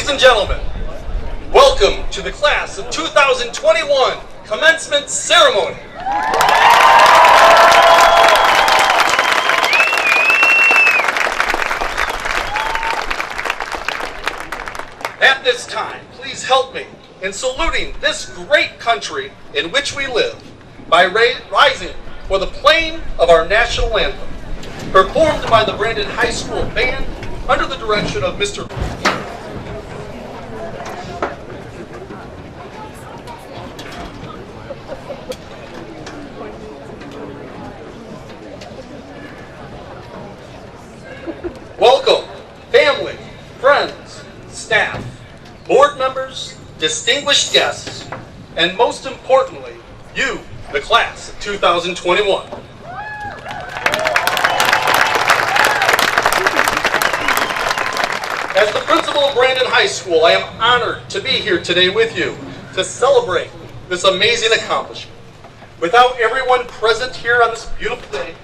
Ladies and gentlemen, welcome to the class of 2021 commencement ceremony. At this time, please help me in saluting this great country in which we live by rising for the playing of our national anthem, performed by the Brandon High School Band under the direction of Mr. Welcome, family, friends, staff, board members, distinguished guests, and most importantly, you, the class of 2021. As the principal of Brandon High School, I am honored to be here today with you to celebrate this amazing accomplishment. Without everyone present here on this beautiful day,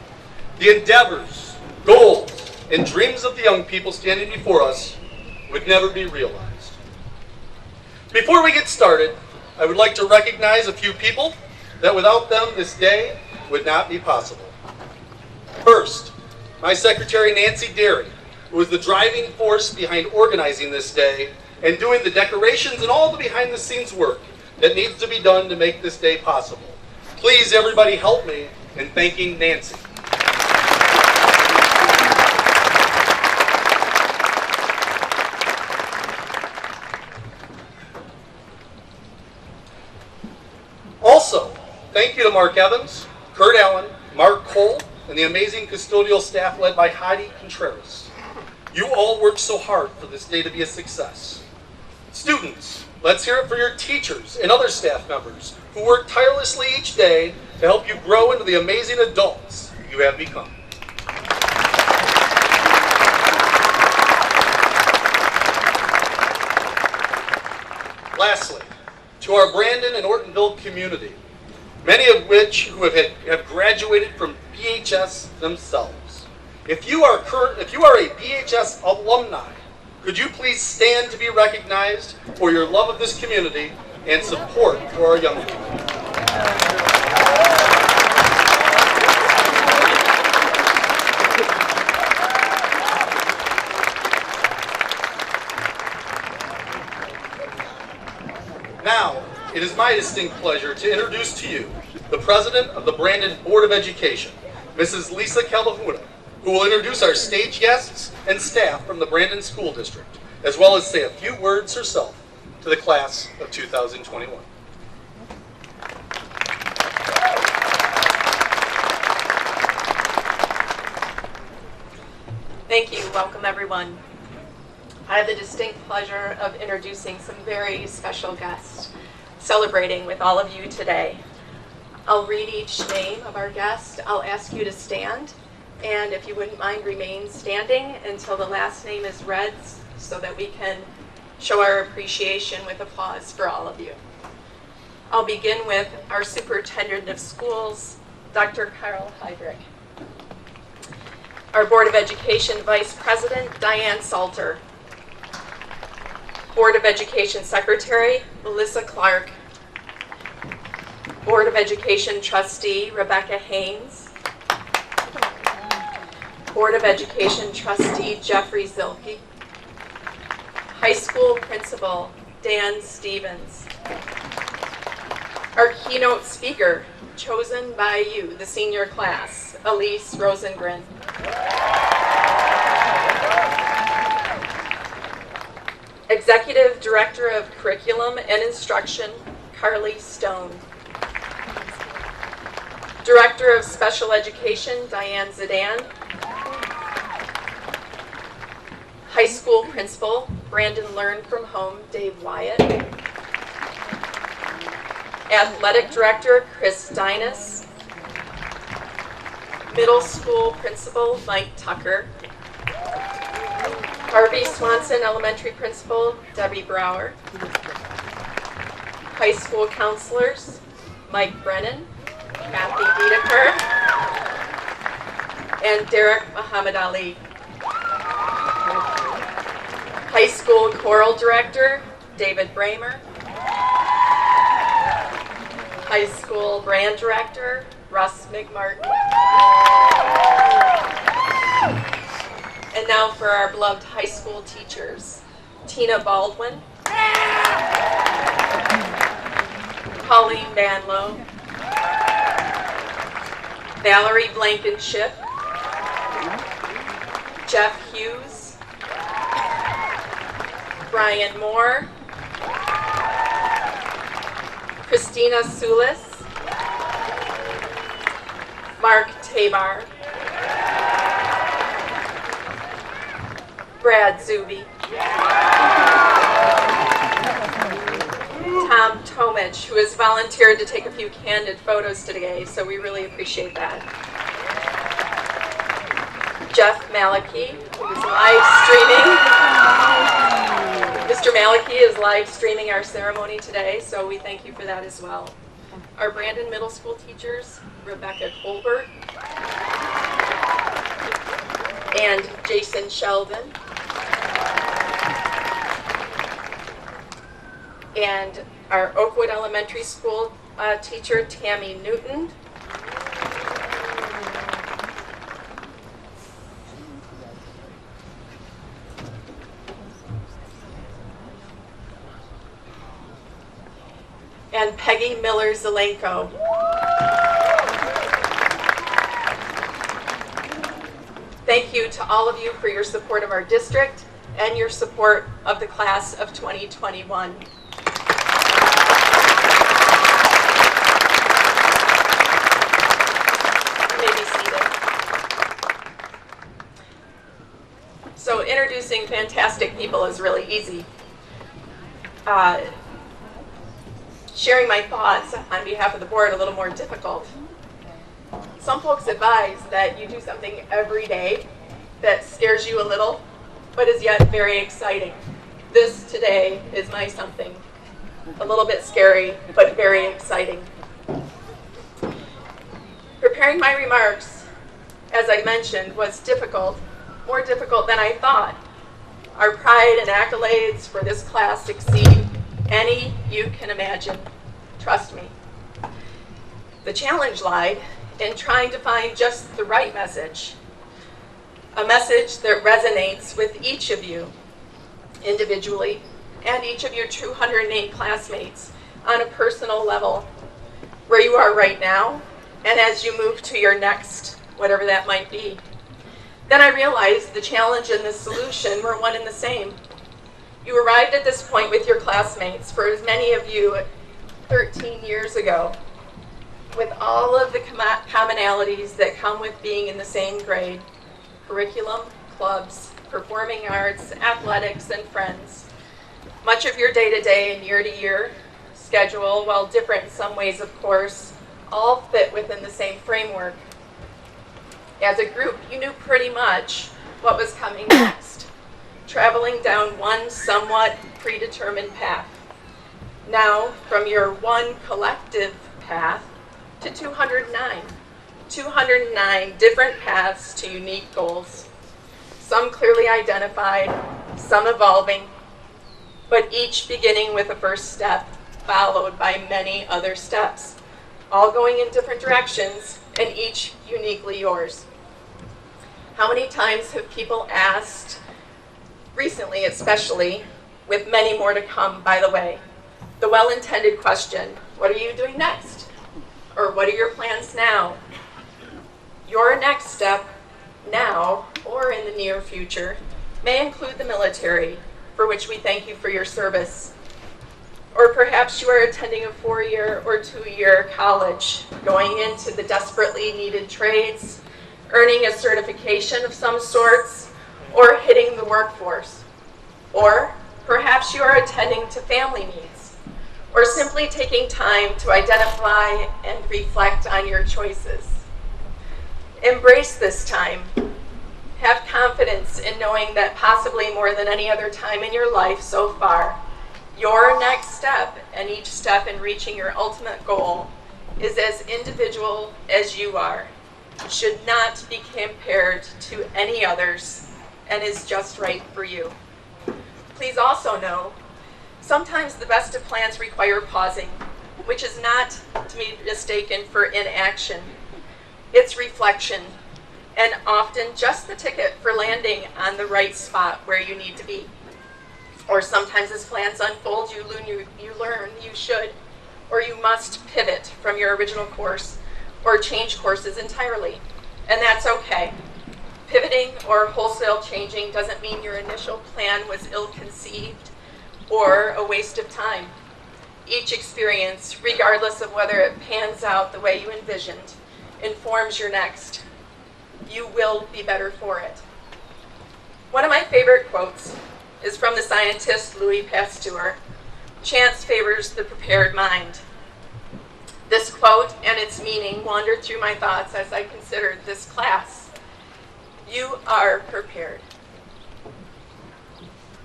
the endeavors, goals, and dreams of the young people standing before us would never be realized. Before we get started, I would like to recognize a few people that without them this day would not be possible. First, my secretary Nancy Derry, who was the driving force behind organizing this day and doing the decorations and all the behind the scenes work that needs to be done to make this day possible. Please everybody help me in thanking Nancy. Also, thank you to Mark Evans, Kurt Allen, Mark Cole, and the amazing custodial staff led by Heidi Contreras. You all worked so hard for this day to be a success. Students, let's hear it for your teachers and other staff members who work tirelessly each day to help you grow into the amazing adults you have become. Lastly, to our Brandon and Ortonville community, many of which who have graduated from BHS themselves. If you are a BHS alumni, could you please stand to be recognized for your love of this community and support for our young people? Now, it is my distinct pleasure to introduce to you the President of the Brandon Board of Education, Mrs. Lisa Calahuna, who will introduce our stage guests and staff from the Brandon School District, as well as say a few words herself to the class of 2021. Thank you. Welcome, everyone. I have the distinct pleasure of introducing some very special guests celebrating with all of you today. I'll read each name of our guest. I'll ask you to stand, and if you wouldn't mind, remain standing until the last name is read so that we can show our appreciation with applause for all of you. I'll begin with our Superintendent of Schools, Dr. Carl Heydrich. Our Board of Education Vice President, Diane Salter. Board of Education Secretary, Melissa Clark. Board of Education Trustee, Rebecca Haynes. Board of Education Trustee, Jeffrey Zilke. High School Principal, Dan Stevens. Our keynote speaker, chosen by you, the senior class, Elise Rosengren. Executive Director of Curriculum and Instruction, Carly Stone. Director of Special Education, Diane Zidane. High School Principal, Brandon Learn From Home, Dave Wyatt. Athletic Director, Chris Dinas. Middle School Principal, Mike Tucker. Harvey Swanson Elementary Principal, Debbie Brower. High School Counselors, Mike Brennan, Kathy Wiedeker, and Derek Muhammad Ali. High School School Choral Director, David Bramer. High School Brand Director, Russ McMartin. And now for our beloved high school teachers, Tina Baldwin, Colleen Banlow, Valerie Blankenship, Jeff Hughes, Brian Moore, Christina Sulis, Mark Tabar, Brad Zuby, Tom Tomich, who has volunteered to take a few candid photos today, so we really appreciate that. Jeff Malachy, who's live streaming. Mr. Malachy is live streaming our ceremony today, so we thank you for that as well. Our Brandon Middle School teachers, Rebecca Colbert and Jason Sheldon. And our Oakwood Elementary School teacher, Tammy Newton. And Peggy Miller-Zelenko. Thank you to all of you for your support of our district and your support of the class of 2021. You may be seated. So introducing fantastic people is really easy. Sharing my thoughts on behalf of the board a little more difficult. Some folks advise that you do something every day that scares you a little, but is yet very exciting. This today is my something. A little bit scary, but very exciting. Preparing my remarks, as I mentioned, was difficult, more difficult than I thought. Our pride and accolades for this class exceed any you can imagine. Trust me. The challenge lied in trying to find just the right message. A message that resonates with each of you individually and each of your 208 classmates on a personal level, where you are right now and as you move to your next, whatever that might be. Then I realized the challenge and the solution were one and the same. You arrived at this point with your classmates, for as many of you 13 years ago, with all of the commonalities that come with being in the same grade: curriculum, clubs, performing arts, athletics, and friends. Much of your day-to-day and year-to-year schedule, while different in some ways, of course, all fit within the same framework. As a group, you knew pretty much what was coming next, traveling down one somewhat predetermined path. Now, from your one collective path to 209 different paths to unique goals, some clearly identified, some evolving, but each beginning with a first step, followed by many other steps, all going in different directions and each uniquely yours. How many times have people asked, recently especially, with many more to come, by the way, the well-intended question, what are you doing next? Or what are your plans now? Your next step now, or in the near future, may include the military, for which we thank you for your service. Or perhaps you are attending a 4-year or 2-year college, going into the desperately needed trades, earning a certification of some sorts, or hitting the workforce. Or perhaps you are attending to family needs, or simply taking time to identify and reflect on your choices. Embrace this time. Have confidence in knowing that possibly more than any other time in your life so far, your next step and each step in reaching your ultimate goal is as individual as you are, should not be compared to any others, and is just right for you. Please also know, sometimes the best of plans require pausing, which is not to be mistaken for inaction. It's reflection, and often just the ticket for landing on the right spot where you need to be. Or sometimes as plans unfold, you learn you should or you must pivot from your original course or change courses entirely. And that's okay. Pivoting or wholesale changing doesn't mean your initial plan was ill-conceived or a waste of time. Each experience, regardless of whether it pans out the way you envisioned, informs your next. You will be better for it. One of my favorite quotes is from the scientist Louis Pasteur. Chance favors the prepared mind. This quote and its meaning wandered through my thoughts as I considered this class. You are prepared.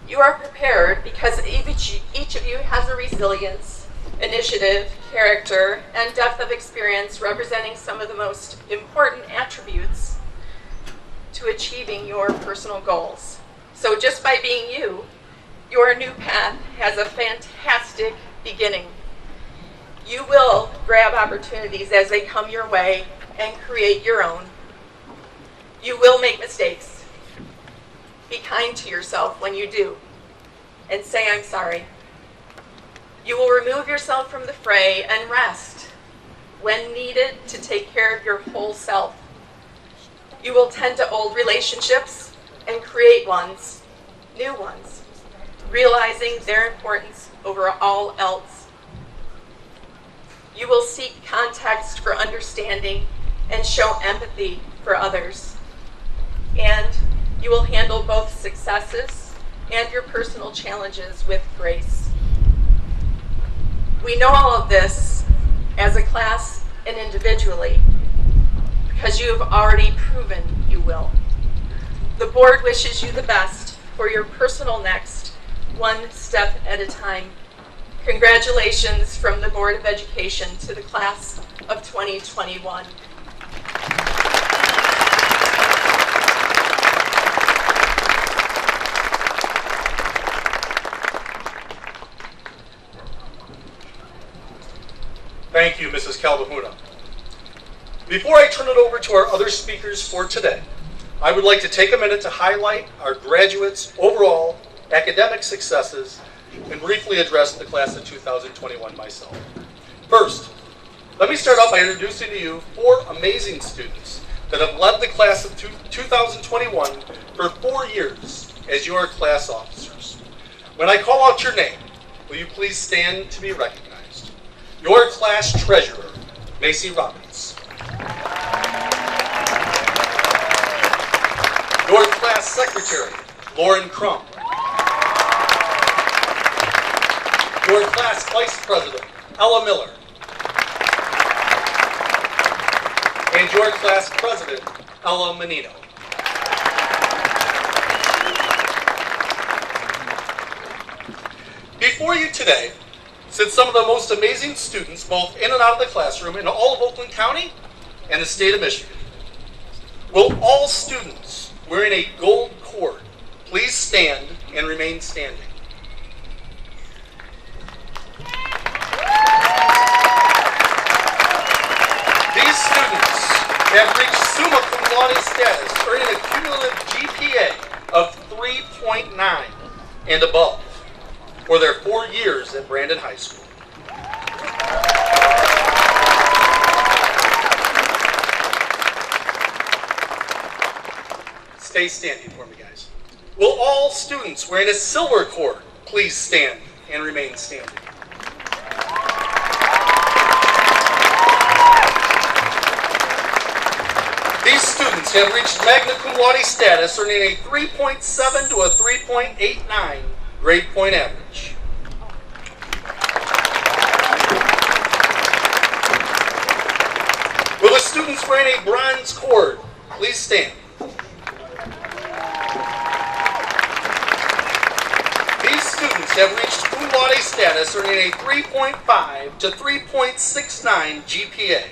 You are prepared because each of you has a resilience, initiative, character, and depth of experience representing some of the most important attributes to achieving your personal goals. So just by being you, your new path has a fantastic beginning. You will grab opportunities as they come your way and create your own. You will make mistakes. Be kind to yourself when you do, and say, I'm sorry. You will remove yourself from the fray and rest when needed to take care of your whole self. You will tend to old relationships and create new ones, realizing their importance over all else. You will seek context for understanding and show empathy for others. And you will handle both successes and your personal challenges with grace. We know all of this as a class and individually because you have already proven you will. The board wishes you the best for your personal next, one step at a time. Congratulations from the Board of Education to the class of 2021. Thank you, Mrs. Calvahuna. Before I turn it over to our other speakers for today, I would like to take a minute to highlight our graduates' overall academic successes and briefly address the class of 2021 myself. First, let me start out by introducing to you 4 amazing students that have led the class of 2021 for 4 years as your class officers. When I call out your name, will you please stand to be recognized? Your class treasurer, Macy Roberts. Your class secretary, Lauren Crum. Your class vice president, Ella Miller. And your class president, Ella Menino. Before you today sit some of the most amazing students both in and out of the classroom in all of Oakland County and the state of Michigan. Will all students wearing a gold cord please stand and remain standing? These students have reached summa cum laude status, earning a cumulative GPA of 3.9 and above for their 4 years at Brandon High School. Stay standing for me, guys. Will all students wearing a silver cord please stand and remain standing? These students have reached magna cum laude status, earning a 3.7 to a 3.89 grade point average. Will the students wearing a bronze cord please stand? These students have reached cum laude status, earning a 3.5 to 3.69 GPA.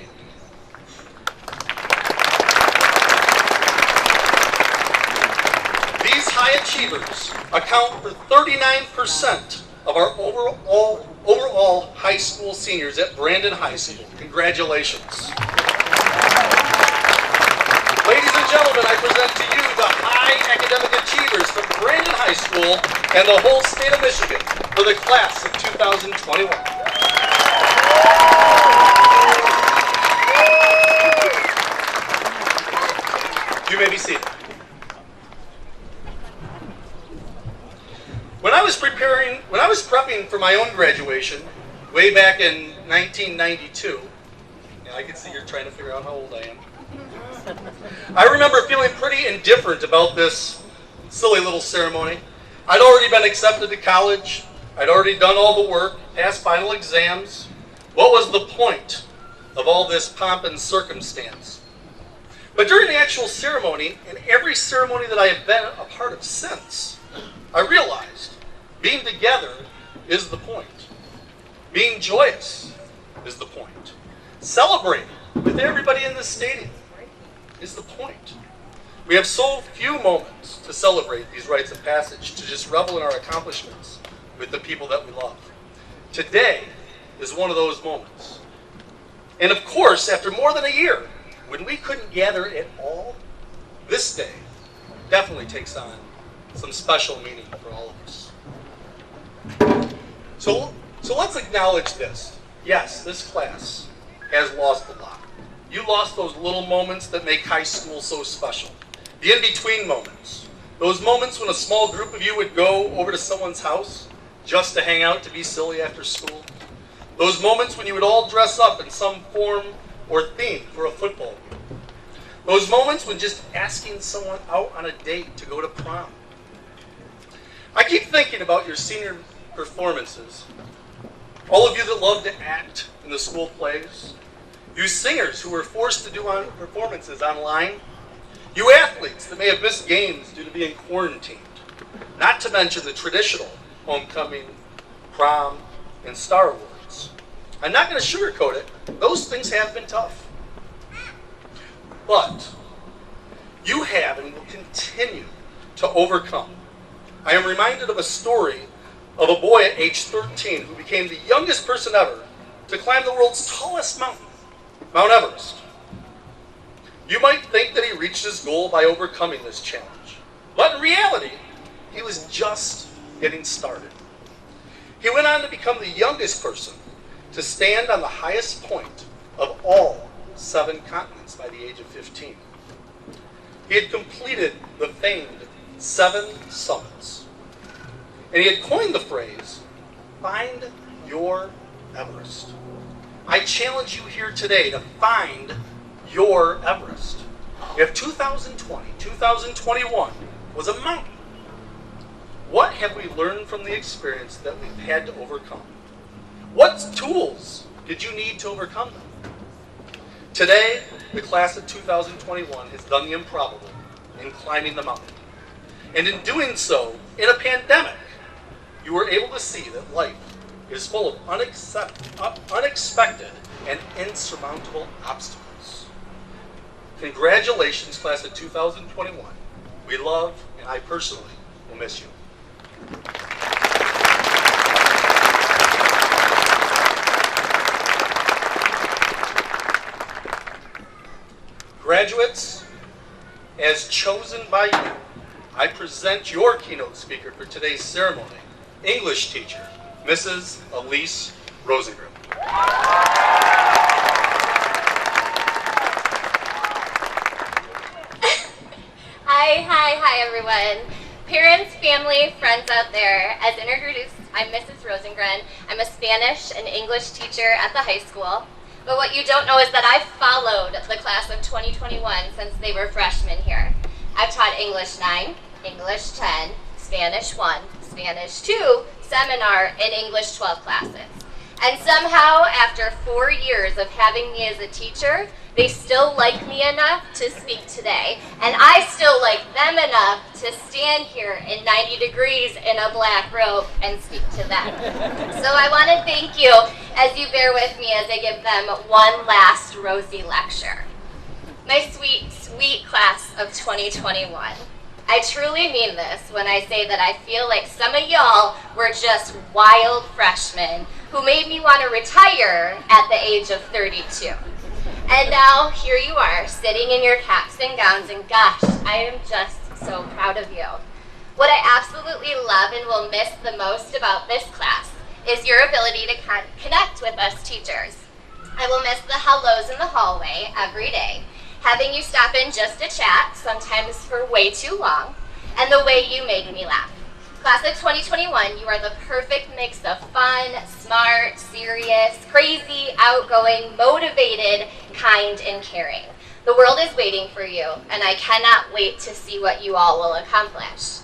high achievers account for 39% of our overall high school seniors at Brandon High School. Congratulations. Ladies and gentlemen, I present to you the high academic achievers from Brandon High School and the whole state of Michigan for the class of 2021. You may be seated. When I was prepping for my own graduation, way back in 1992, and I can see you're trying to figure out how old I am. I remember feeling pretty indifferent about this silly little ceremony. I'd already been accepted to college. I'd already done all the work, passed final exams. What was the point of all this pomp and circumstance? But during the actual ceremony, and every ceremony that I have been a part of since, I realized being together is the point. Being joyous is the point. Celebrating with everybody in this stadium is the point. We have so few moments to celebrate these rites of passage, to just revel in our accomplishments with the people that we love. Today is one of those moments. And of course, after more than a year, when we couldn't gather at all, this day definitely takes on some special meaning for all of us. So let's acknowledge this. Yes, this class has lost a lot. You lost those little moments that make high school so special. The in-between moments. Those moments when a small group of you would go over to someone's house just to hang out, to be silly after school. Those moments when you would all dress up in some form or theme for a football game. Those moments when just asking someone out on a date to go to prom. I keep thinking about your senior performances. All of you that love to act in the school plays. You singers who were forced to do performances online. You athletes that may have missed games due to being quarantined. Not to mention the traditional homecoming, prom, and Star Awards. I'm not going to sugarcoat it. Those things have been tough. But you have and will continue to overcome. I am reminded of a story of a boy at age 13 who became the youngest person ever to climb the world's tallest mountain, Mount Everest. You might think that he reached his goal by overcoming this challenge, but in reality, he was just getting started. He went on to become the youngest person to stand on the highest point of all 7 continents by the age of 15. He had completed the famed 7 summits, and he had coined the phrase, "Find your Everest." I challenge you here today to find your Everest. If 2020, 2021 was a mountain, what have we learned from the experience that we've had to overcome? What tools did you need to overcome them? Today, the class of 2021 has done the improbable in climbing the mountain. And in doing so, in a pandemic, you were able to see that life is full of unexpected and insurmountable obstacles. Congratulations, class of 2021. We love, and I personally will miss you. Graduates, as chosen by you, I present your keynote speaker for today's ceremony, English teacher, Mrs. Elise Rosengren. Hi everyone. Parents, family, friends out there, as introduced, I'm Mrs. Rosengren. I'm a Spanish and English teacher at the high school. But what you don't know is that I've followed the class of 2021 since they were freshmen here. I've taught English 9, English 10, Spanish 1, Spanish 2, seminar, and English 12 classes. And somehow, after 4 years of having me as a teacher, they still like me enough to speak today. And I still like them enough to stand here in 90 degrees in a black robe and speak to them. So I want to thank you as you bear with me as I give them one last rosy lecture. My sweet, sweet class of 2021. I truly mean this when I say that I feel like some of y'all were just wild freshmen who made me want to retire at the age of 32. And now here you are, sitting in your caps and gowns, and gosh, I am just so proud of you. What I absolutely love and will miss the most about this class is your ability to connect with us teachers. I will miss the hellos in the hallway every day, having you stop in just to chat, sometimes for way too long, and the way you make me laugh. Class of 2021, you are the perfect mix of fun, smart, serious, crazy, outgoing, motivated, kind, and caring. The world is waiting for you, and I cannot wait to see what you all will accomplish.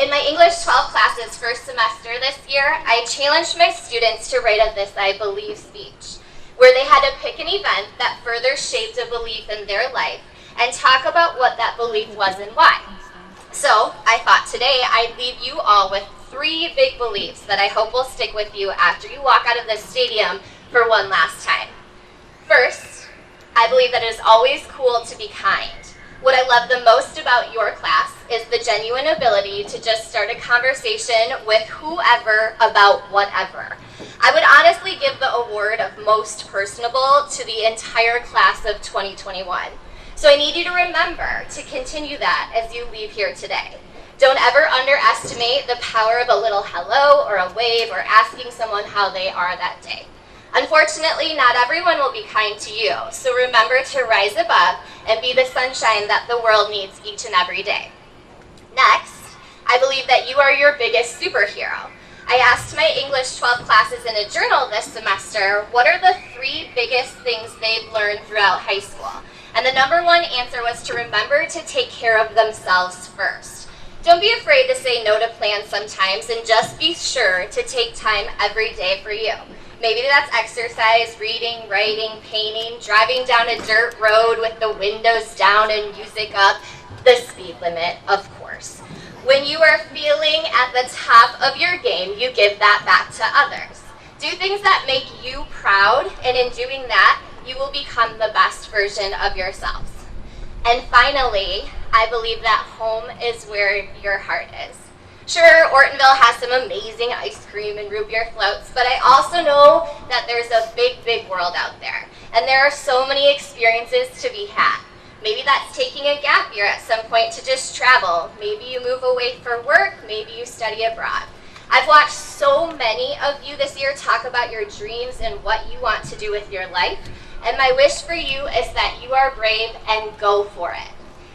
In my English 12 classes first semester this year, I challenged my students to write a This I Believe speech, where they had to pick an event that further shaped a belief in their life and talk about what that belief was and why. So I thought today I'd leave you all with 3 big beliefs that I hope will stick with you after you walk out of this stadium for one last time. First, I believe that it is always cool to be kind. What I love the most about your class is the genuine ability to just start a conversation with whoever about whatever. I would honestly give the award of most personable to the entire class of 2021. So I need you to remember to continue that as you leave here today. Don't ever underestimate the power of a little hello or a wave or asking someone how they are that day. Unfortunately, not everyone will be kind to you, so remember to rise above and be the sunshine that the world needs each and every day. Next, I believe that you are your biggest superhero. I asked my English 12 classes in a journal this semester, what are the 3 biggest things they've learned throughout high school? And the number 1 answer was to remember to take care of themselves first. Don't be afraid to say no to plans sometimes, and just be sure to take time every day for you. Maybe that's exercise, reading, writing, painting, driving down a dirt road with the windows down and music up, the speed limit, of course. When you are feeling at the top of your game, you give that back to others. Do things that make you proud, and in doing that, you will become the best version of yourselves. And finally, I believe that home is where your heart is. Sure, Ortonville has some amazing ice cream and root beer floats, but I also know that there's a big, big world out there. And there are so many experiences to be had. Maybe that's taking a gap year at some point to just travel. Maybe you move away for work, maybe you study abroad. I've watched so many of you this year talk about your dreams and what you want to do with your life. And my wish for you is that you are brave and go for it.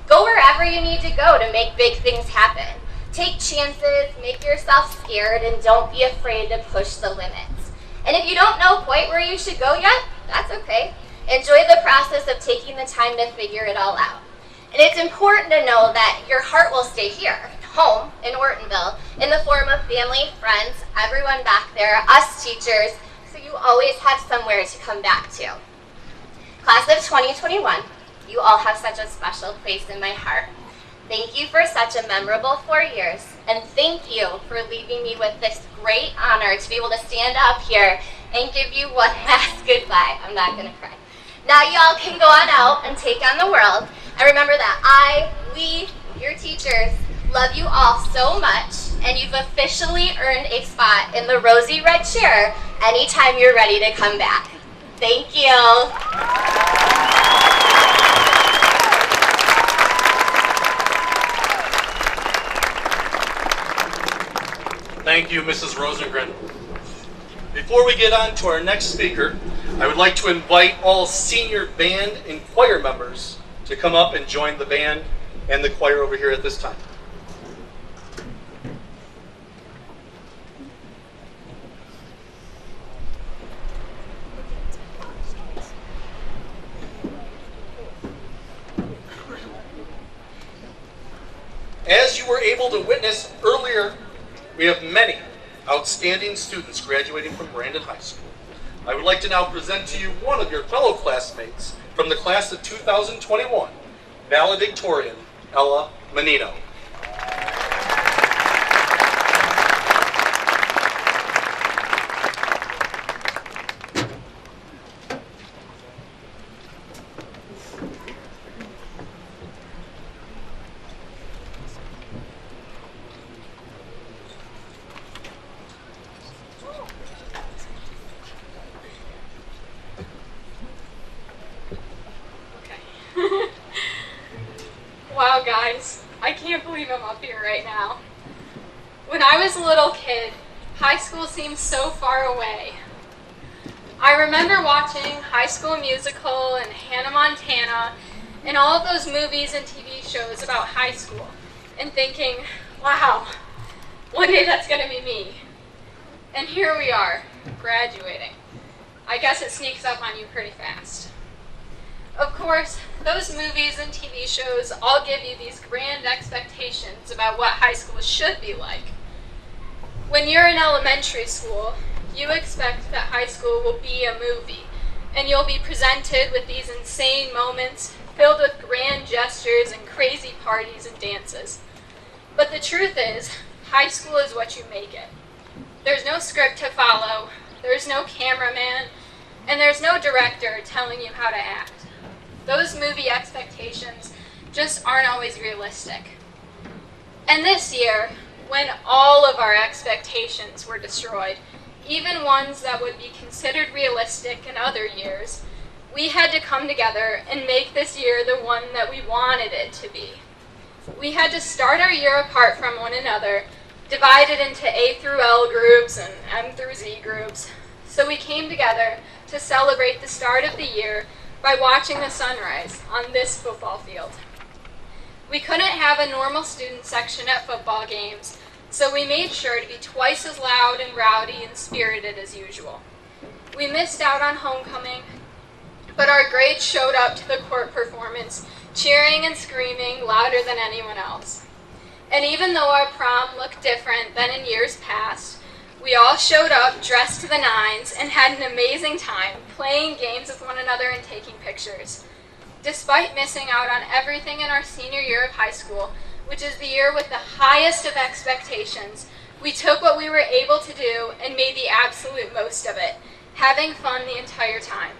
Go wherever you need to go to make big things happen. Take chances, make yourself scared, and don't be afraid to push the limits. And if you don't know quite where you should go yet, that's okay. Enjoy the process of taking the time to figure it all out. And it's important to know that your heart will stay here, home in Ortonville, in the form of family, friends, everyone back there, us teachers, so you always have somewhere to come back to. Class of 2021, you all have such a special place in my heart. Thank you for such a memorable 4 years, and thank you for leaving me with this great honor to be able to stand up here and give you one last goodbye. I'm not gonna cry. Now y'all can go on out and take on the world, and remember that we, your teachers, love you all so much, and you've officially earned a spot in the rosy red chair anytime you're ready to come back. Thank you. Thank you, Mrs. Rosengren. Before we get on to our next speaker, I would like to invite all senior band and choir members to come up and join the band and the choir over here at this time. As you were able to witness earlier, we have many outstanding students graduating from Brandon High School. I would like to now present to you one of your fellow classmates from the class of 2021, Valedictorian Ella Menino. Wow, guys, I can't believe I'm up here right now. When I was a little kid, high school seemed so far away. I remember watching High School Musical and Hannah Montana and all of those movies and TV shows about high school and thinking, wow, one day that's going to be me. And here we are, graduating. I guess it sneaks up on you pretty fast. Of course, those movies and TV shows all give you these grand expectations about what high school should be like. When you're in elementary school, you expect that high school will be a movie, and you'll be presented with these insane moments filled with grand gestures and crazy parties and dances. But the truth is, high school is what you make it. There's no script to follow, there's no cameraman, and there's no director telling you how to act. Those movie expectations just aren't always realistic. And this year, when all of our expectations were destroyed, even ones that would be considered realistic in other years, we had to come together and make this year the one that we wanted it to be. We had to start our year apart from one another, divided into A through L groups and M through Z groups. So we came together to celebrate the start of the year by watching the sunrise on this football field. We couldn't have a normal student section at football games, so we made sure to be twice as loud and rowdy and spirited as usual. We missed out on homecoming, but our grades showed up to the court performance, cheering and screaming louder than anyone else. And even though our prom looked different than in years past, we all showed up dressed to the nines and had an amazing time playing games with one another and taking pictures. Despite missing out on everything in our senior year of high school, which is the year with the highest of expectations, we took what we were able to do and made the absolute most of it, having fun the entire time.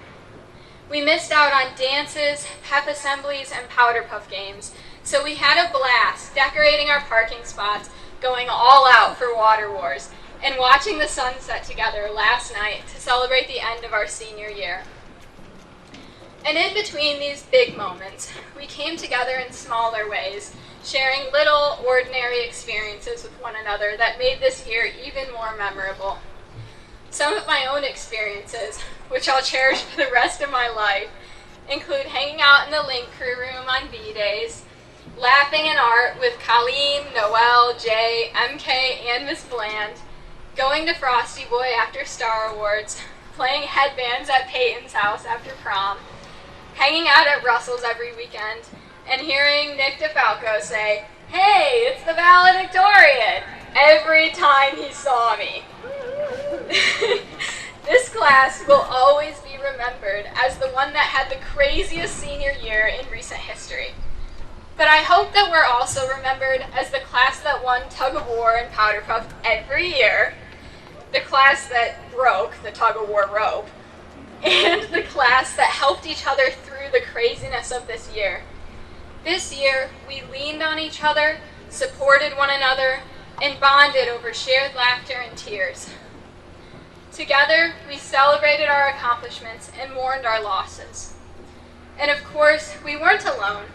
We missed out on dances, pep assemblies, and powder puff games, so we had a blast decorating our parking spots, going all out for Water Wars, and watching the sun set together last night to celebrate the end of our senior year. And in between these big moments, we came together in smaller ways, sharing little, ordinary experiences with one another that made this year even more memorable. Some of my own experiences, which I'll cherish for the rest of my life, include hanging out in the Link Crew room on B-Days, laughing in art with Colleen, Noelle, Jay, MK, and Miss Bland, going to Frosty Boy after Star Awards, playing headbands at Peyton's house after prom, hanging out at Russell's every weekend, and hearing Nick DeFalco say, "Hey, it's the Valedictorian," every time he saw me. This class will always be remembered as the one that had the craziest senior year in recent history. But I hope that we're also remembered as the class that won tug of war and powder puff every year, the class that broke the tug of war rope, and the class that helped each other through the craziness of this year. This year, we leaned on each other, supported one another, and bonded over shared laughter and tears. Together, we celebrated our accomplishments and mourned our losses. And of course, we weren't alone.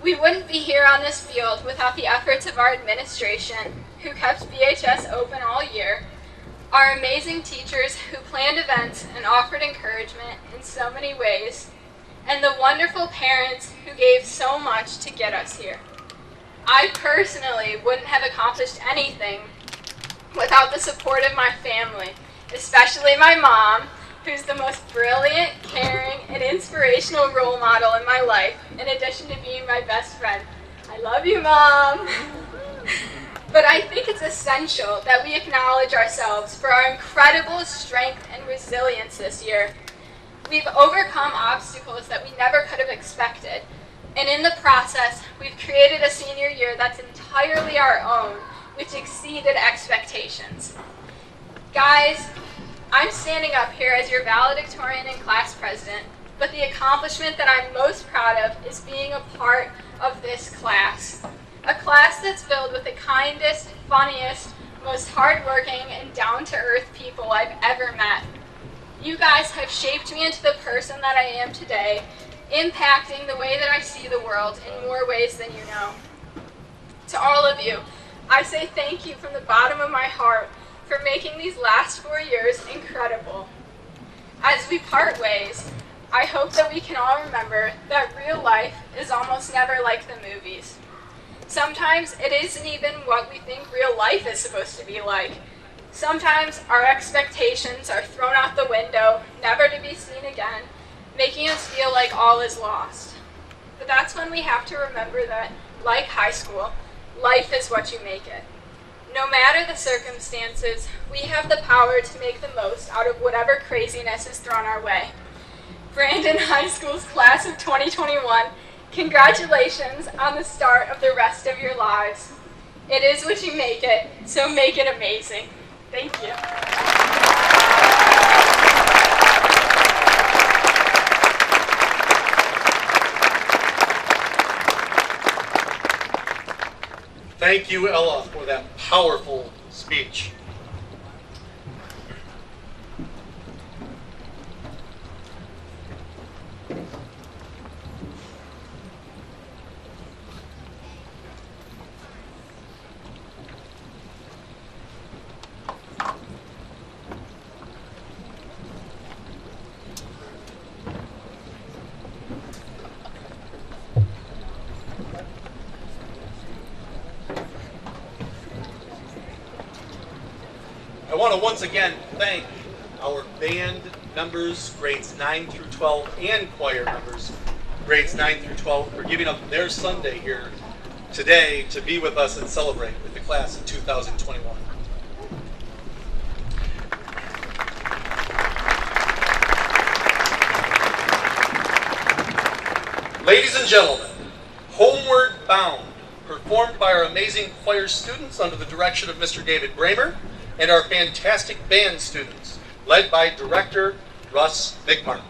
We wouldn't be here on this field without the efforts of our administration, who kept VHS open all year, our amazing teachers who planned events and offered encouragement in so many ways, and the wonderful parents who gave so much to get us here. I personally wouldn't have accomplished anything without the support of my family, especially my mom, who's the most brilliant, caring, and inspirational role model in my life, in addition to being my best friend. I love you, Mom! But I think it's essential that we acknowledge ourselves for our incredible strength and resilience this year. We've overcome obstacles that we never could have expected, and in the process, we've created a senior year that's entirely our own, which exceeded expectations. Guys, I'm standing up here as your valedictorian and class president, but the accomplishment that I'm most proud of is being a part of this class. A class that's filled with the kindest, funniest, most hardworking, and down-to-earth people I've ever met. You guys have shaped me into the person that I am today, impacting the way that I see the world in more ways than you know. To all of you, I say thank you from the bottom of my heart for making these last 4 years incredible. As we part ways, I hope that we can all remember that real life is almost never like the movies. Sometimes it isn't even what we think real life is supposed to be like. Sometimes our expectations are thrown out the window, never to be seen again, making us feel like all is lost. But that's when we have to remember that, like high school, life is what you make it. No matter the circumstances, we have the power to make the most out of whatever craziness is thrown our way. Brandon High School's class of 2021, congratulations on the start of the rest of your lives. It is what you make it, so make it amazing. Thank you. Thank you, Ella, for that powerful speech. I want to once again thank our band members, grades 9 through 12, and choir members, grades 9 through 12, for giving up their Sunday here today to be with us and celebrate with the class of 2021. Ladies and gentlemen, Homeward Bound, performed by our amazing choir students under the direction of Mr. David Bramer, and our fantastic band students, led by director Russ McMartin.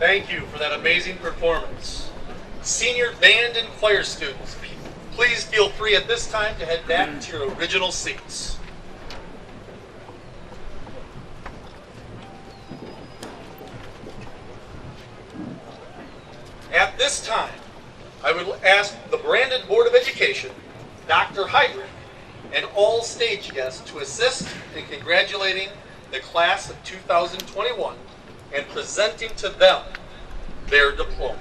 Thank you for that amazing performance. Senior band and choir students, please feel free at this time to head back to your original seats. At this time, I would ask the Brandon Board of Education, Dr. Heydrich, and all stage guests to assist in congratulating the class of 2021 and presenting to them their diplomas.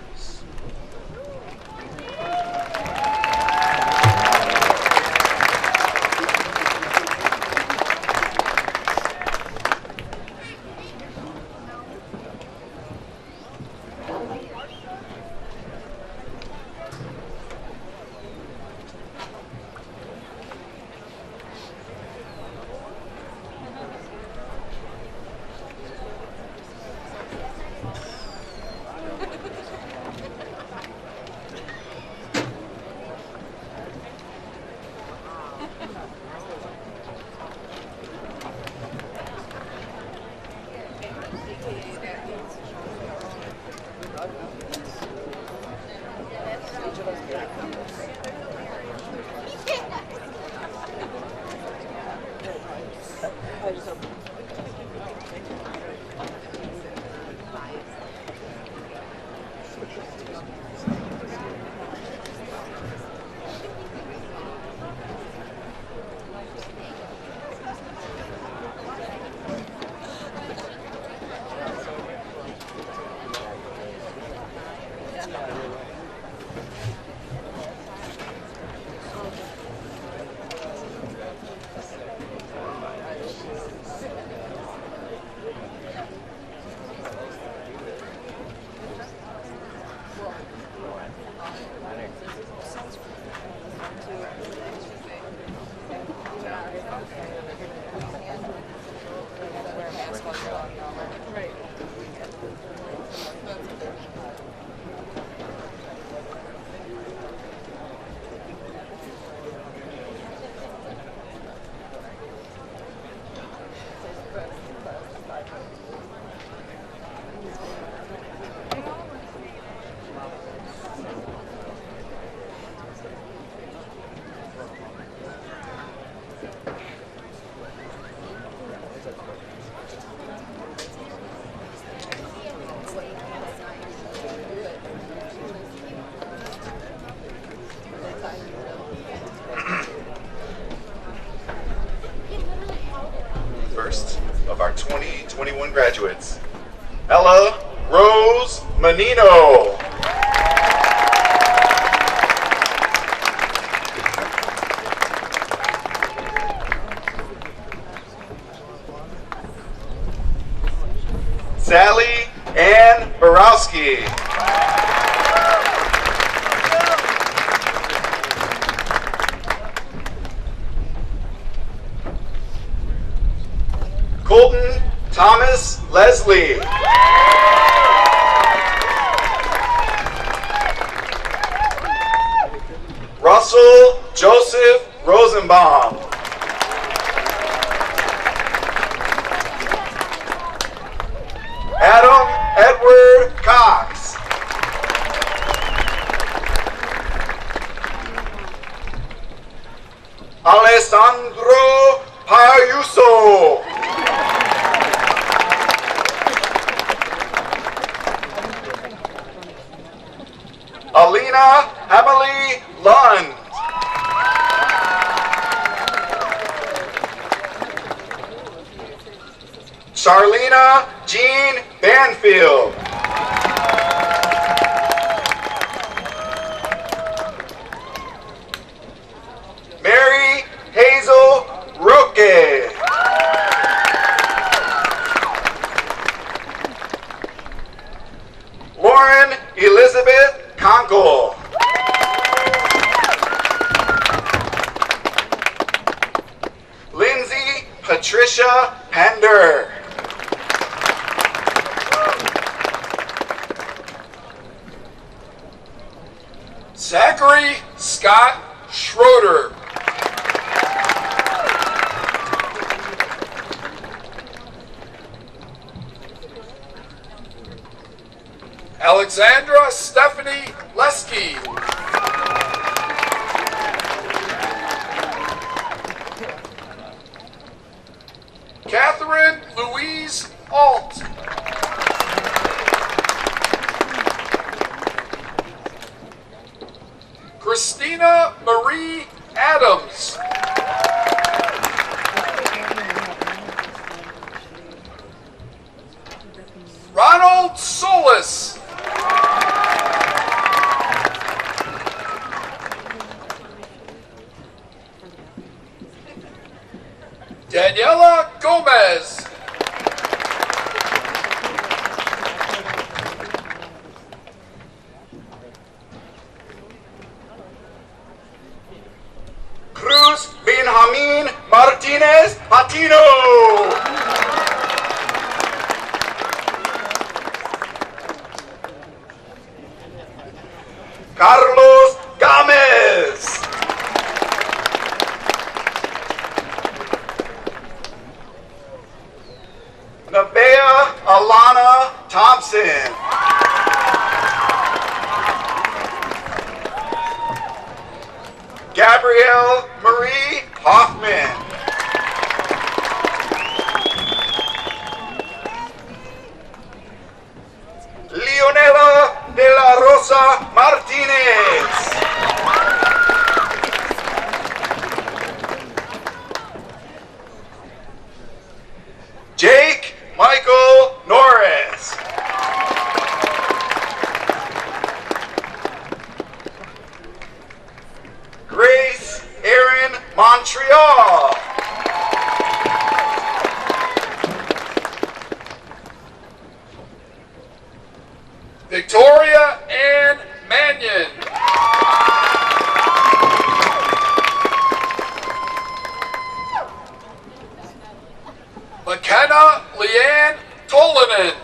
First of our 2021 graduates, Ella Rose Menino. Sally Ann Borowski. Colton Thomas Leslie. Russell Joseph Rosenbaum. Adam Edward Cox. Alessandro Payuso. Alina Emily Lund. Charlena Jean Banfield. Mary Hazel Roque. Lauren Elizabeth Conkle. Lindsay Patricia Pender. Zachary Scott Schroeder. Alexandra Stephanie Lesky. Catherine Louise Alt. Christina Marie Adams. Ronald Solis. Daniela Gomez. Cruz Benjamin Martinez Patino. Carlos Gomez. Nevaeh Alana Thompson. Gabrielle Marie Hoffman. Leonela de la Rosa Martinez. Jake Michael Norris. Grace Erin Montreal. Victoria Ann Mannion. McKenna Leanne Tolanen.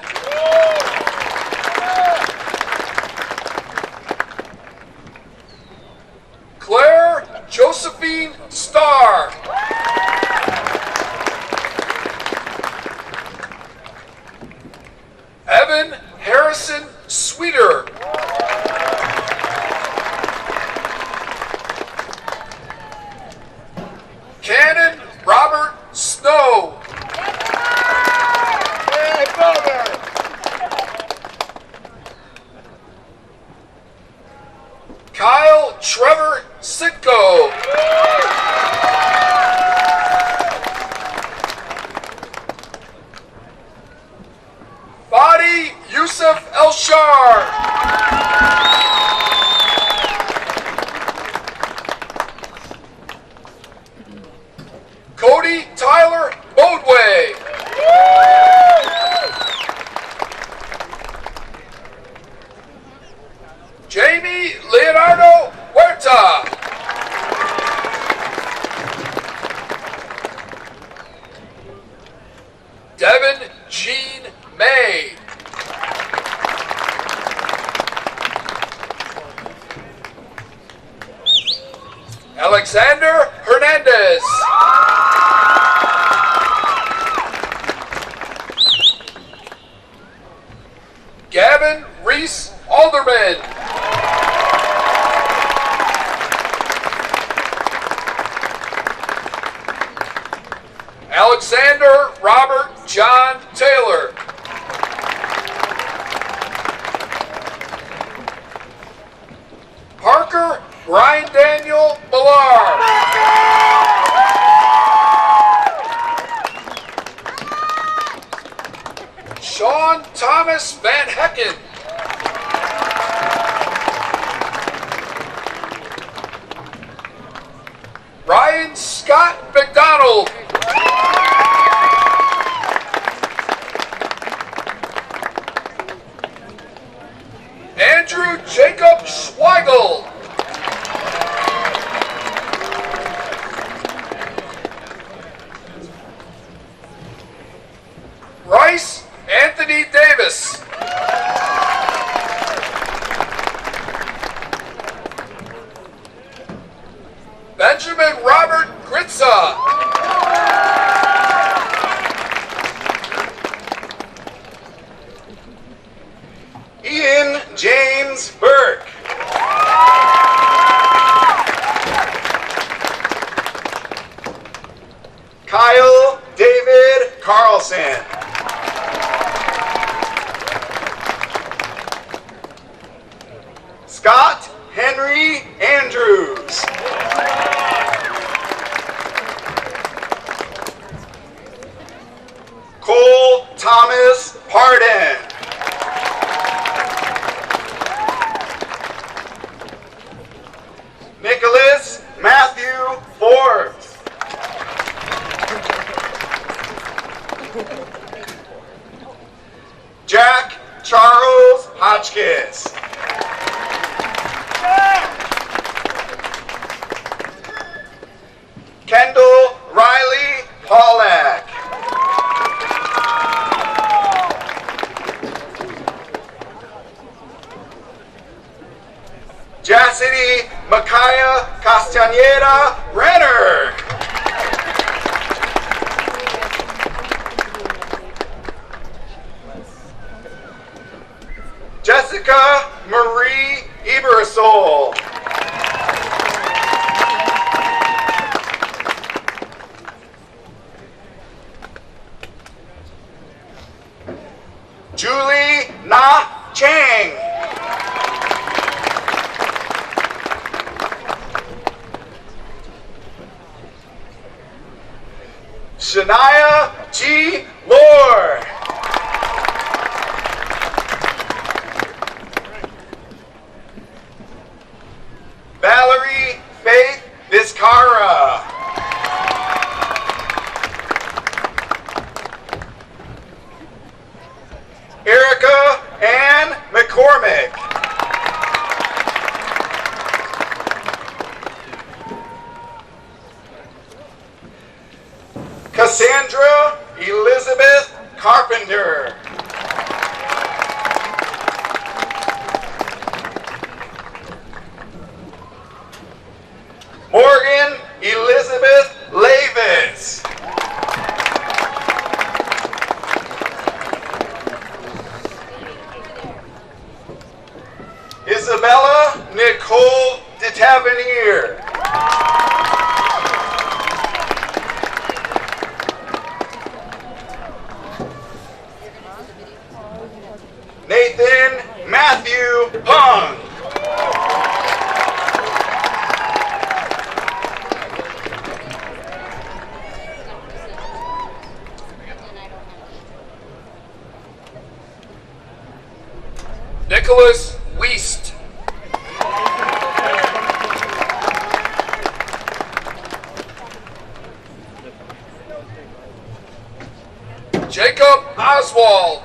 Claire Josephine Starr. Evan Harrison Sweeter. Cannon Robert Snow. Hey, brother. Kyle Trevor Sitko. Fadi Yusuf Elshar. Cody Tyler Bodway. Jamie Leonardo Huerta. Devin Jean May. Alexander Hernandez. Gavin Reese Alderman. Alexander Robert John Taylor. Parker Brian Daniel Millar. Sean Thomas Van Hecken. Ryan Scott McDonald. Andrew Jacob Schweigel. Rice Anthony Davis. Benjamin Robert Gritza. Ian Harden. Nicholas Matthew Forbes. Jack Charles Hotchkiss. Kendall Riley Pollack. Jassity Micaiah Castañeda Renner. Jessica Marie Ebersol. Julie Na Chang. Shania G. Lore. Valerie Faith Vizcara. Erica Ann McCormick. Cassandra Elizabeth Carpenter. Morgan Elizabeth Lavis. Isabella Nicole DeTavernier. Nathan Matthew Pung. Nicholas Weist. Jacob Oswald.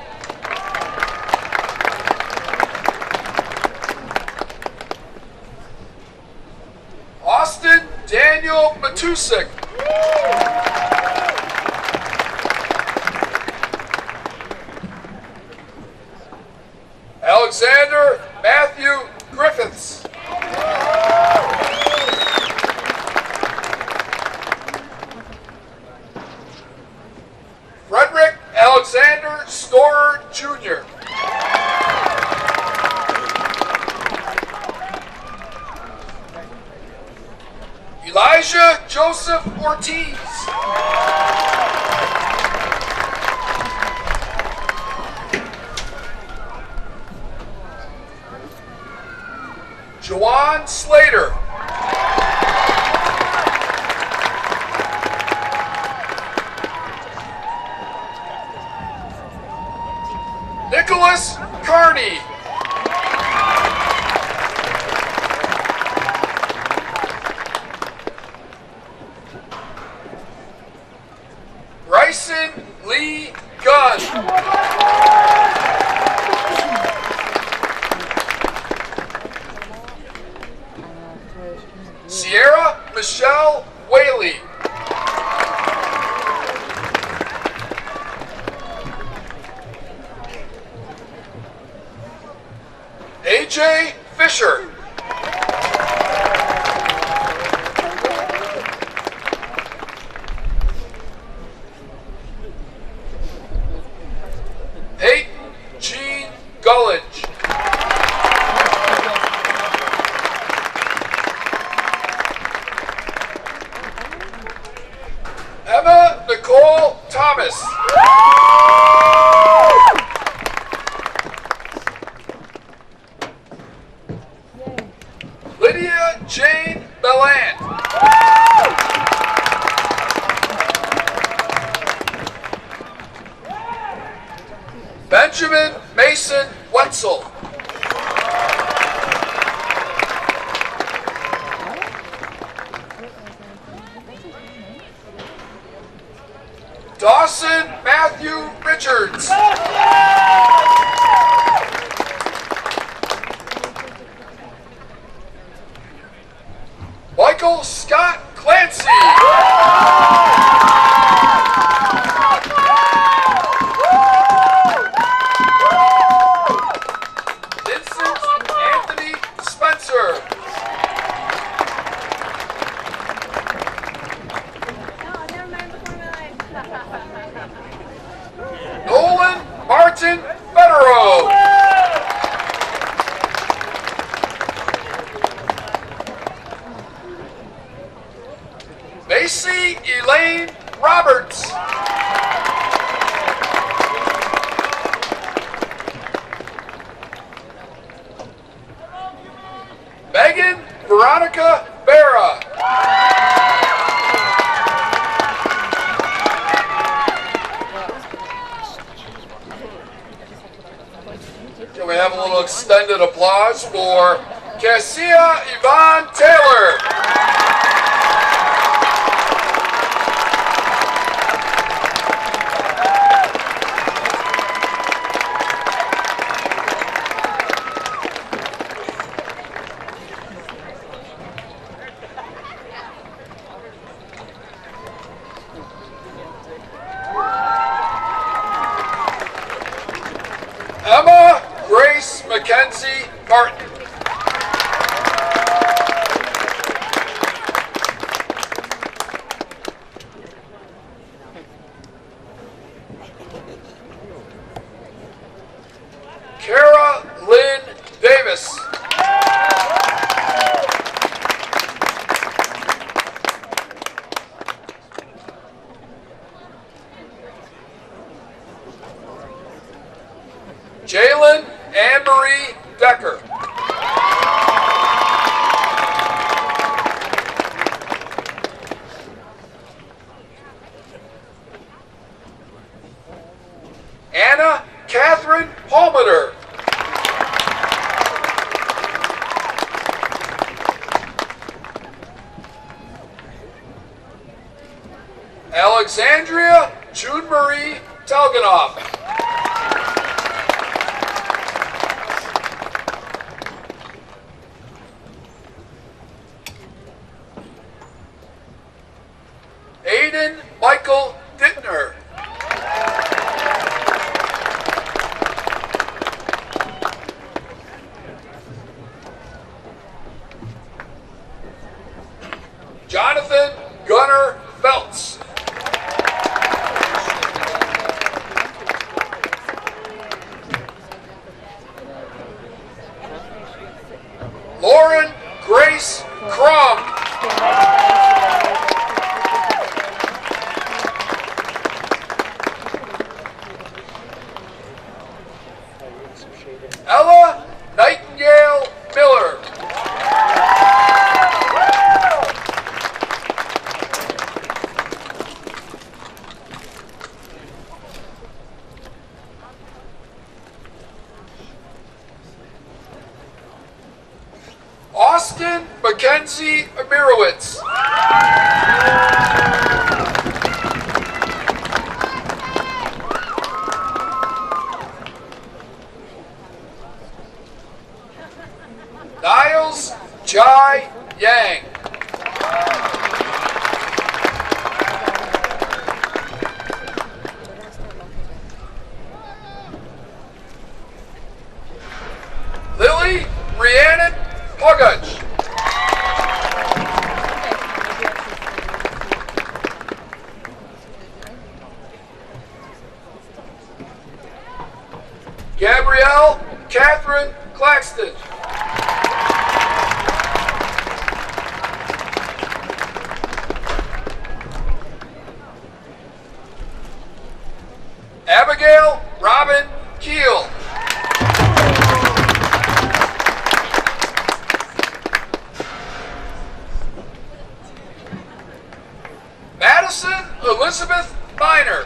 Austin Daniel Matusik. Alexander Matthew Griffiths. Frederick Alexander Storer Jr. Elijah Joseph Ortiz. Jawan Slater. Nicholas Carney. Bryson Lee Gunn. Sierra Michelle Whaley. AJ Fisher. Peyton Jean Gullidge. Emma Nicole Thomas. Lydia Jane Belland. Benjamin Mason Wetzel. Dawson Matthew Richards. Michael Scott Clancy. Vincent Anthony Spencer. Nolan Martin Federer. Macy Elaine Roberts. Megan Veronica Vera. Can we have a little extended applause for Cassia Yvonne Taylor? Emma Grace Mackenzie Martin. Kara Lynn Davis. Jalen Anne-Marie Decker. Anna Catherine Palmer. Alexandria June Marie Telganoff. Aiden Michael Dittner. Jonathan Gunnar Feltz. Lauren Grace Crum. Ella Nightingale Miller. Austin Mackenzie Amirowitz. Niles Jai Yang. Lily Rhiannon Pogach. Gabrielle Catherine Claxton. Abigail Robin Keel. Madison Elizabeth Miner.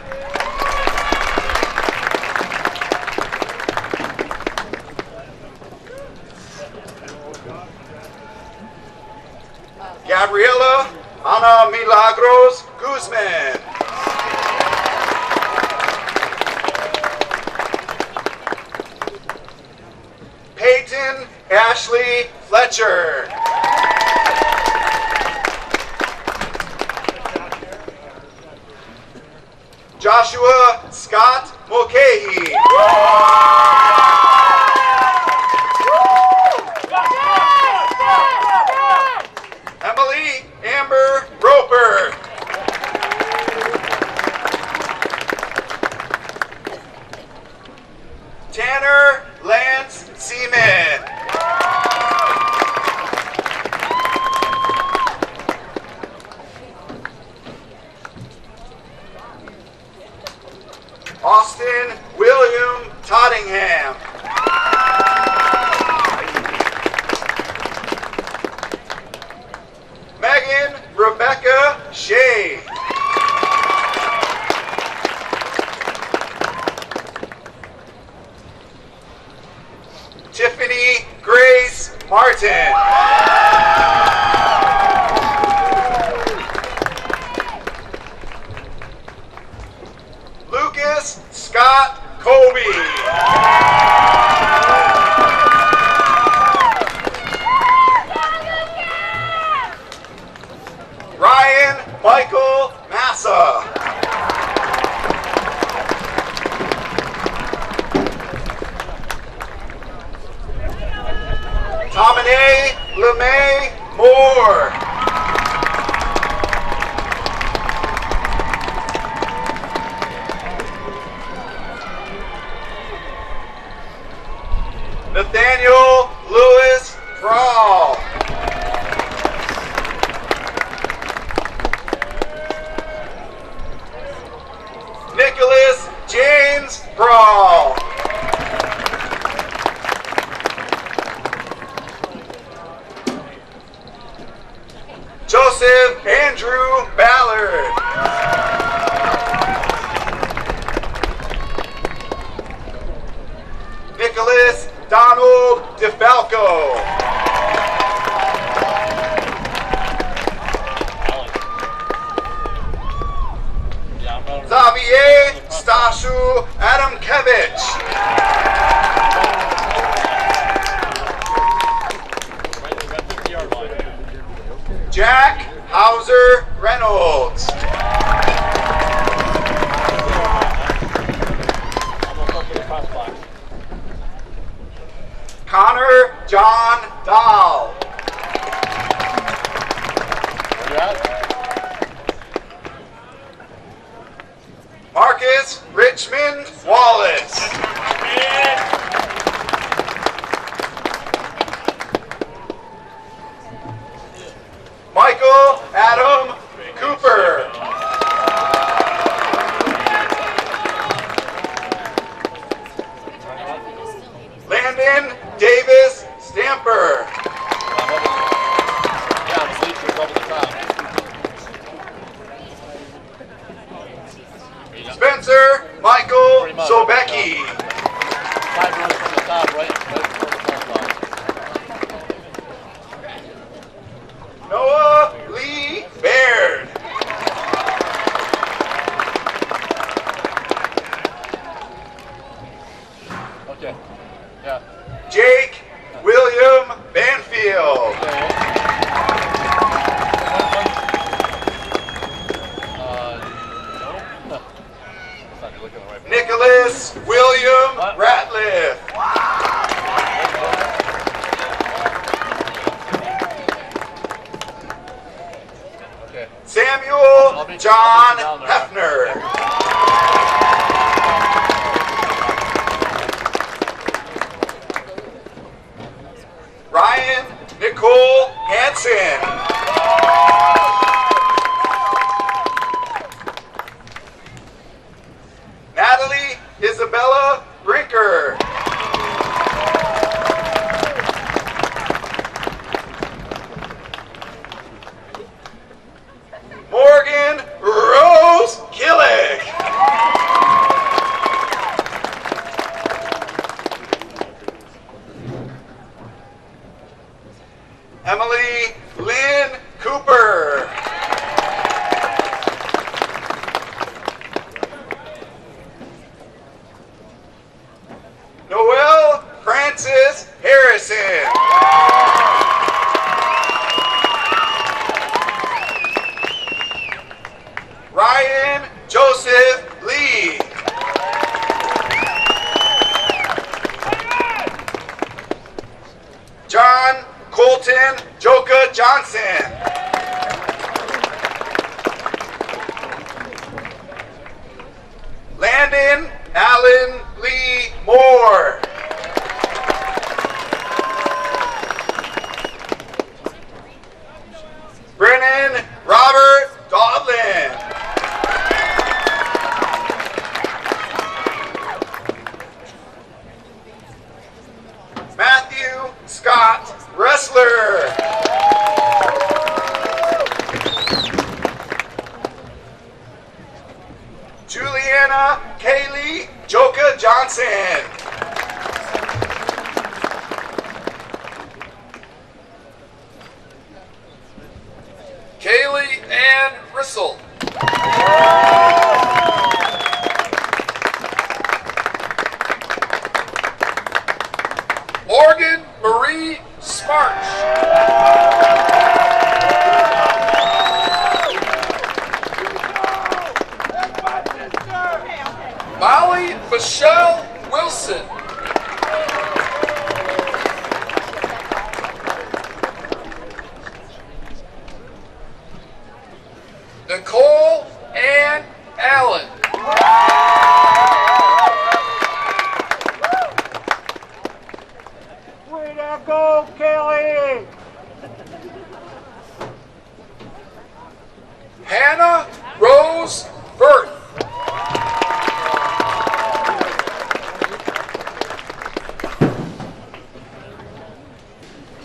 Gabriela Ana Milagros Guzman. Peyton Ashley Fletcher. Joshua Scott Mulcahy. Emily Amber Roper. Tanner Lance Seaman. Austin William Tottingham. Megan Rebecca Shea. Tiffany Grace Martin. Lucas Scott Colby. Ryan Michael Massa. Tomine LeMay Moore. Nathaniel Lewis Brawl. Nicholas James Brawl. Joseph Andrew Ballard. Nicholas Donald DeFalco. Xavier Stashu Adamkevich. Jack Hauser Reynolds. Connor John Dahl. Marcus Richmond Wallace. Michael Adam Cooper. Landon Davis Stamper. Spencer Michael Sobecki. Noah Lee Baird. Okay. Yeah. Jake William Banfield. Nicholas William Ratliff. Okay. Samuel John Hefner. Ryan Nicole Hansen. Natalie Isabella Brinker. Morgan Rose Killick. Emily Lynn Francis Harrison. Ryan Joseph Lee. John Colton Joka Johnson. Landon Allen Lee Moore. Brennan Robert Godlin. Matthew Scott Wrestler. Juliana Kaylee Joka Johnson. Kaylee Ann Rissel. Morgan Marie Smarch. Molly Michelle Wilson. Nicole Ann Allen. Way to go, Kelly! Hannah Rose Firth.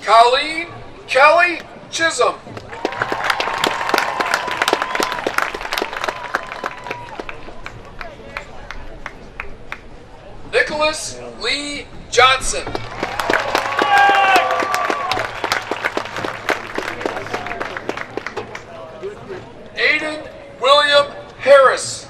Colleen Kelly Chisholm. Nicholas Lee Johnson. Aiden William Harris.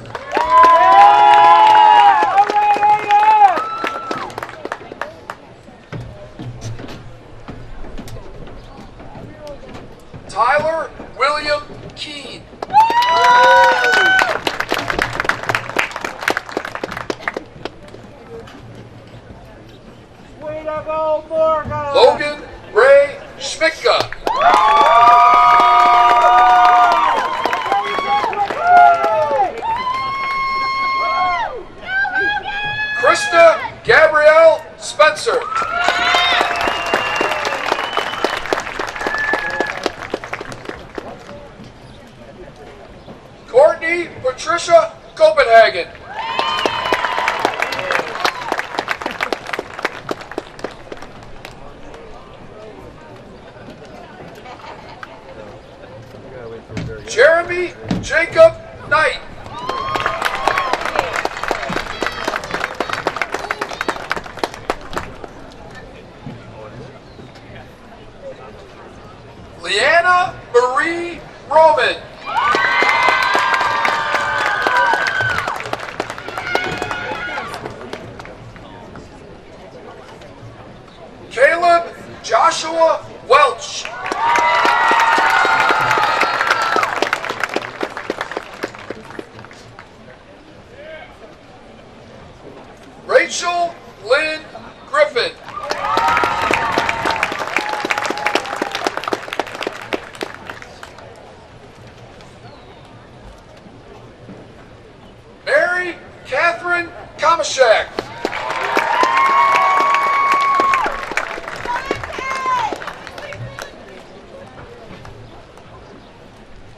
Tyler William Keene. Way to go, Morgan! Logan Ray Schmidtka. Krista Gabrielle Spencer. Courtney Patricia Copenhagen. Jeremy Jacob Knight. Leanna Marie Roman. Caleb Joshua Welch. Rachel Lynn Griffin. Mary Catherine Kamashak.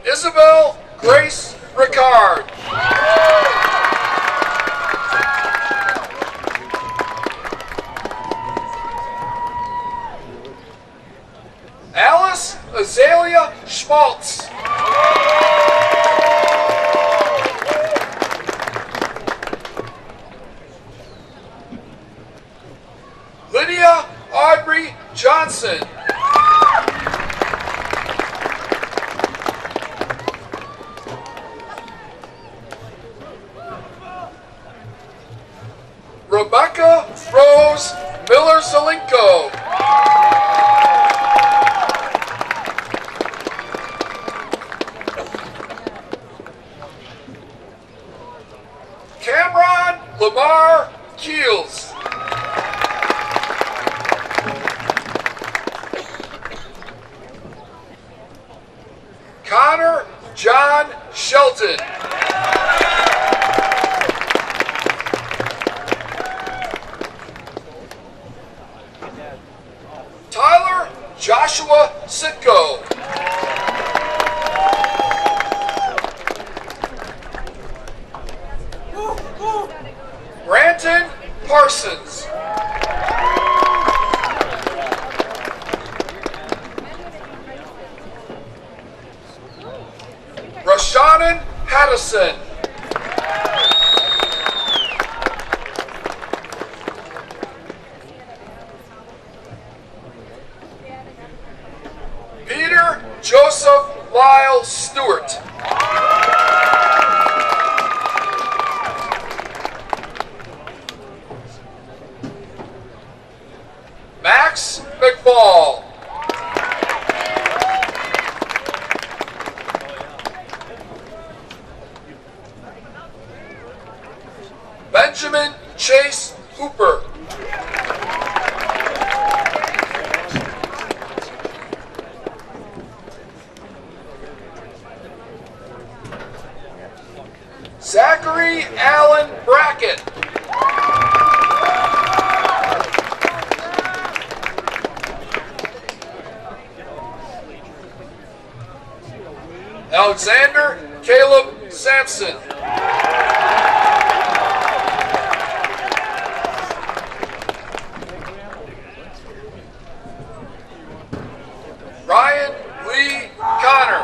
Isabel Grace Ricard. Alice Azalea Schmaltz. Lydia Audrey Johnson. Rebecca Rose Miller Salinka. Martin. Tyler Joshua Sitko. Branton Parsons. Rashanan Haddison. Peter Joseph Lyle Stewart. Max McFall. Benjamin Chase Hooper. Zachary Allen Brackett. Alexander Caleb Sampson. Ryan Lee Connor.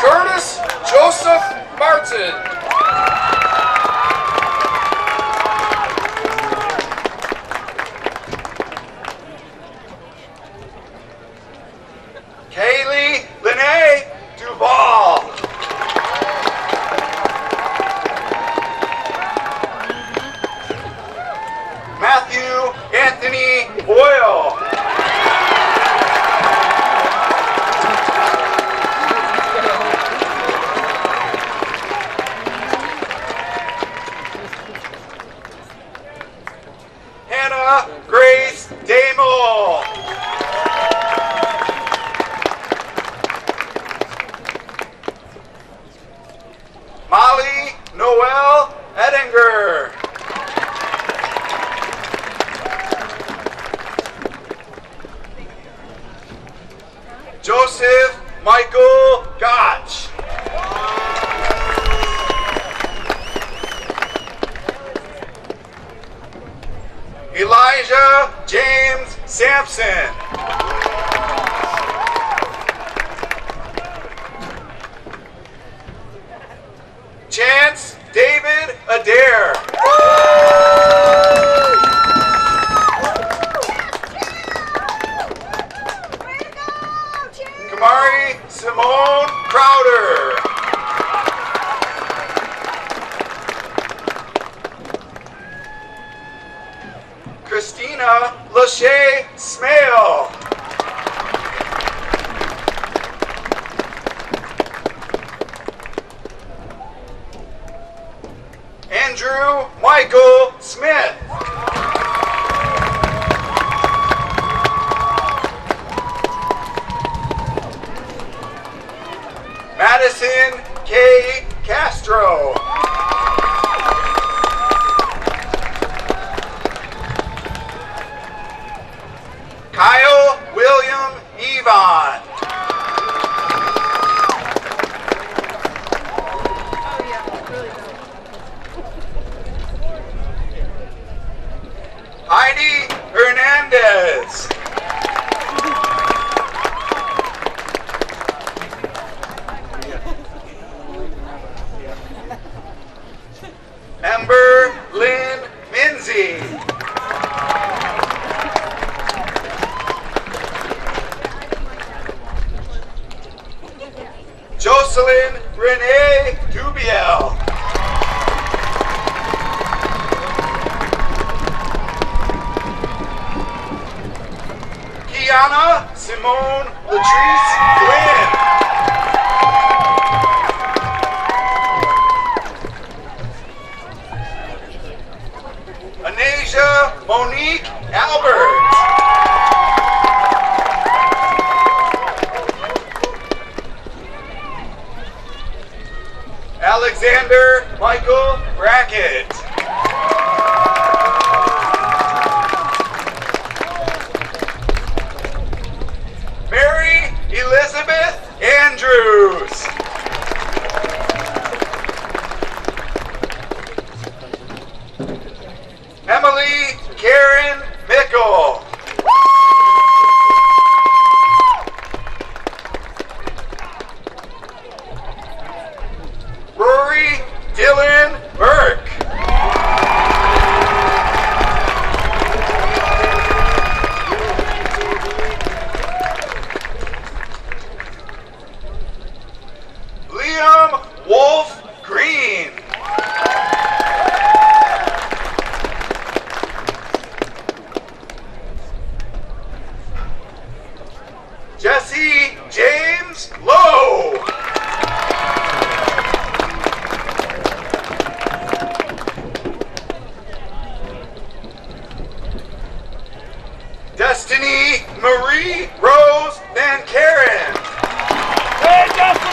Curtis Joseph Martin. Kaylee Lene Duval. Matthew Anthony Boyle. Hannah Grace Damel. Molly Noel Edinger. Joseph Michael Gotch. Elijah James Sampson. Chance David Adair. Kamari Simone Crowder. Christina Lachey Smale. Andrew Michael Smith. Madison K. Castro. Kyle William Evon. Heidi Hernandez. Ember Lynn Minzy. Jocelyn Renee Dubiel. Kiana Simone Latrice Flynn. Anasia Monique Alexander Michael Brackett. Mary Elizabeth Andrews. Emily Karen Mickle. Rory Dylan Burke. Liam Wolf Green. Jesse James Lowe. Destiny Marie Rose Van Karen. Hey, Destiny!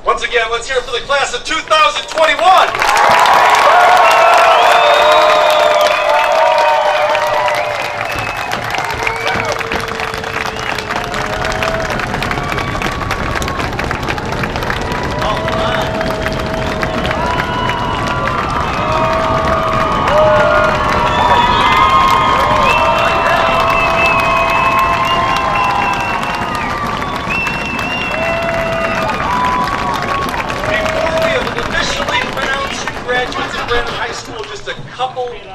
Once again, let's hear it for the class of 2021.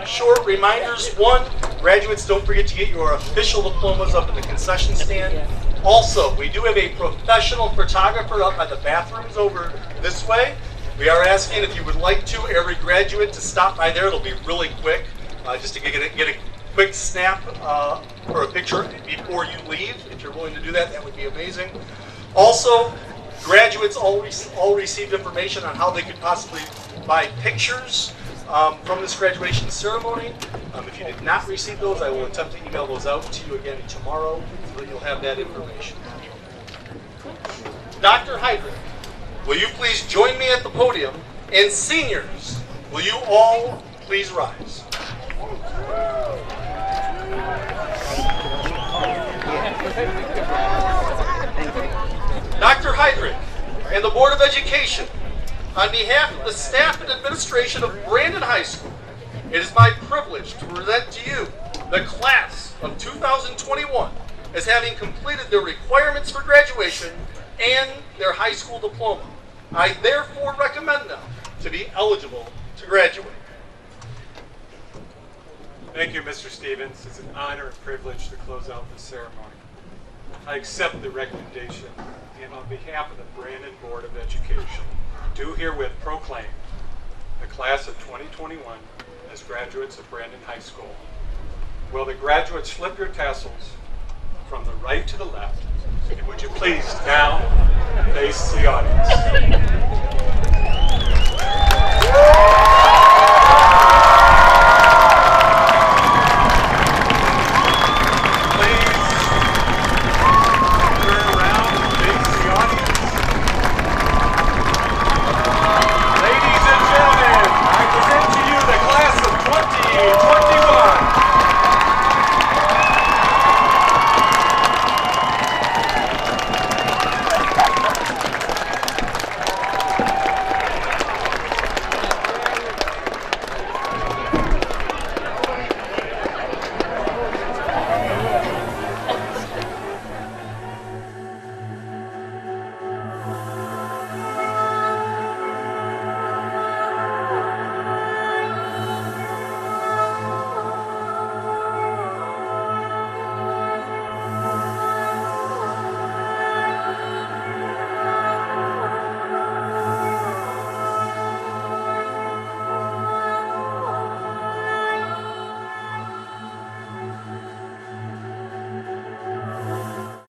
Short reminders. One, graduates, don't forget to get your official diplomas up in the concession stand. Also, we do have a professional photographer up by the bathrooms over this way. We are asking if you would like to, every graduate, to stop by there. It'll be really quick, just to get a quick snap for a picture before you leave. If you're willing to do that, that would be amazing. Also, graduates all received information on how they could possibly buy pictures from this graduation ceremony. If you did not receive those, I will attempt to email those out to you again tomorrow so that you'll have that information. Dr. Heidrich, will you please join me at the podium? And seniors, will you all please rise? Dr. Heidrich and the Board of Education, on behalf of the staff and administration of Brandon High School, it is my privilege to present to you the class of 2021 as having completed their requirements for graduation and their high school diploma. I therefore recommend them to be eligible to graduate. Thank you, Mr. Stevens. It's an honor and privilege to close out this ceremony. I accept the recommendation, and on behalf of the Brandon Board of Education, do herewith proclaim the class of 2021 as graduates of Brandon High School. Will the graduates flip your tassels from the right to the left, and would you please now face the audience?